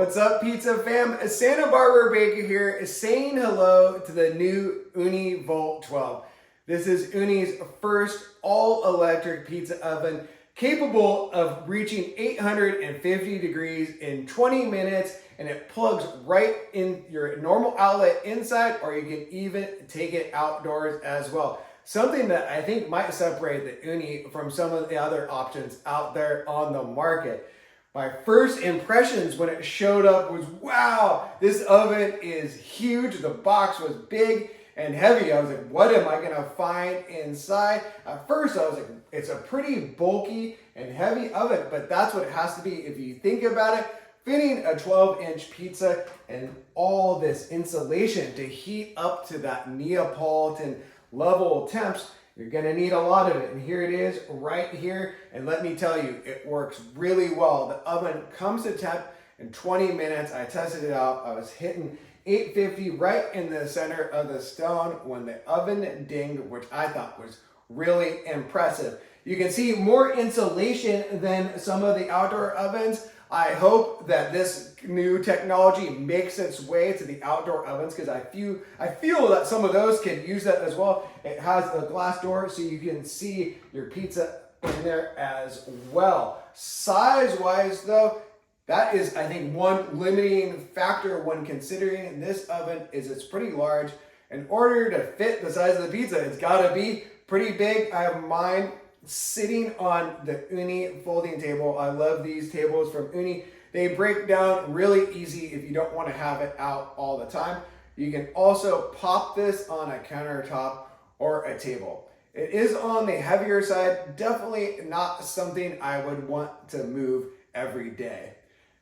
What's up, pizza fam? Santa Barbara Baker here is saying hello to the new Ooni Volt 12. This is Ooni's first all-electric pizza oven capable of reaching 850 degrees in 20 minutes, and it plugs right in your normal outlet inside, or you can even take it outdoors as well. Something that I think might separate the Ooni from some of the other options out there on the market. My first impressions when it showed up was, wow, this oven is huge. The box was big and heavy. I was like, what am I gonna find inside? At first I was like, it's a pretty bulky and heavy oven, but that's what it has to be. If you think about it, fitting a 12-inch pizza and all this insulation to heat up to that Neapolitan level temps, you're gonna need a lot of it. And here it is right here. And let me tell you, it works really well. The oven comes to temp in 20 minutes. I tested it out. I was hitting 850 right in the center of the stone when the oven dinged, which I thought was really impressive. You can see more insulation than some of the outdoor ovens. I hope that this new technology makes its way to the outdoor ovens, because I feel that some of those can use that as well. It has a glass door so you can see your pizza in there as well. Size-wise though, that is, I think, one limiting factor when considering this oven is it's pretty large. In order to fit the size of the pizza, it's gotta be pretty big. I have mine sitting on the Ooni folding table. I love these tables from Ooni. They break down really easy if you don't want to have it out all the time. You can also pop this on a countertop or a table. It is on the heavier side, definitely not something I would want to move every day.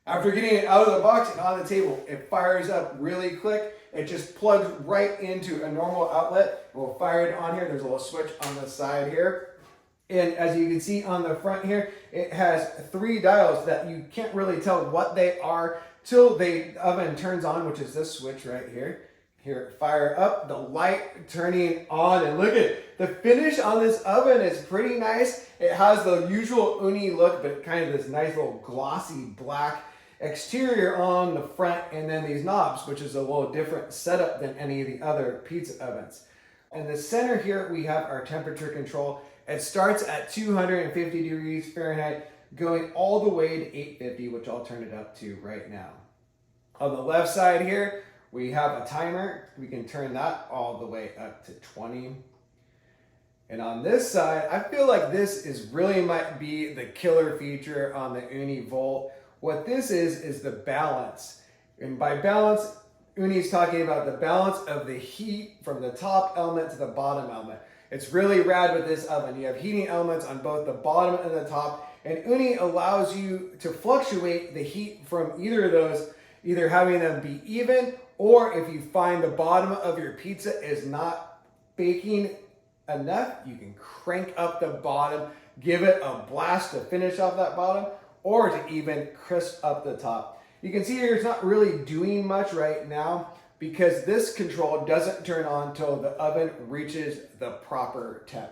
After getting it out of the box and on the table, it fires up really quick. It just plugs right into a normal outlet. We'll fire it on here. There's a little switch on the side here. And as you can see on the front here, it has 3 dials that you can't really tell what they are till the oven turns on, which is this switch right here. Here, fire up, the light turning on, and look at it. The finish on this oven is pretty nice. It has the usual Ooni look, but kind of this nice little glossy black exterior on the front, and then these knobs, which is a little different setup than any of the other pizza ovens. In the center here, we have our temperature control. It starts at 250 degrees Fahrenheit, going all the way to 850, which I'll turn it up to right now. On the left side here, we have a timer. We can turn that all the way up to 20. And on this side, I feel like this is really might be the killer feature on the Ooni Volt. What this is the balance. And by balance, Ooni's talking about the balance of the heat from the top element to the bottom element. It's really rad with this oven. You have heating elements on both the bottom and the top, and Ooni allows you to fluctuate the heat from either of those, either having them be even, or if you find the bottom of your pizza is not baking enough, you can crank up the bottom, give it a blast to finish off that bottom, or to even crisp up the top. You can see here it's not really doing much right now, because this control doesn't turn on until the oven reaches the proper temp.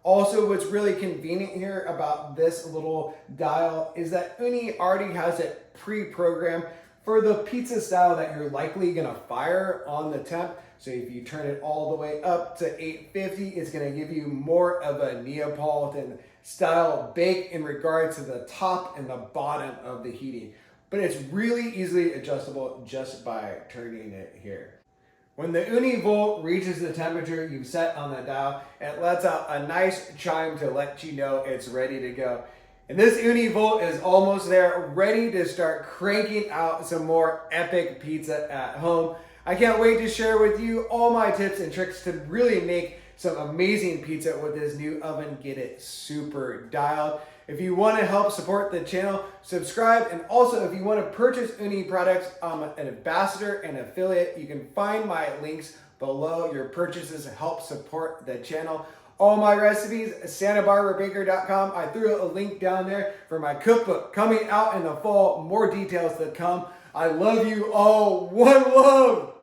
Also, what's really convenient here about this little dial is that Ooni already has it pre-programmed for the pizza style that you're likely gonna fire on the temp. So if you turn it all the way up to 850, it's gonna give you more of a Neapolitan style bake in regards to the top and the bottom of the heating. But it's really easily adjustable just by turning it here. When the Ooni Volt reaches the temperature you've set on the dial, it lets out a nice chime to let you know it's ready to go. And this Ooni Volt is almost there, ready to start cranking out some more epic pizza at home. I can't wait to share with you all my tips and tricks to really make some amazing pizza with this new oven. Get it super dialed. If you want to help support the channel, subscribe. And also, if you want to purchase Ooni products, I'm an ambassador and affiliate. You can find my links below. Your purchases help support the channel. All my recipes, SantaBarbaraBaker.com. I threw a link down there for my cookbook coming out in the fall. More details to come. I love you all. One love.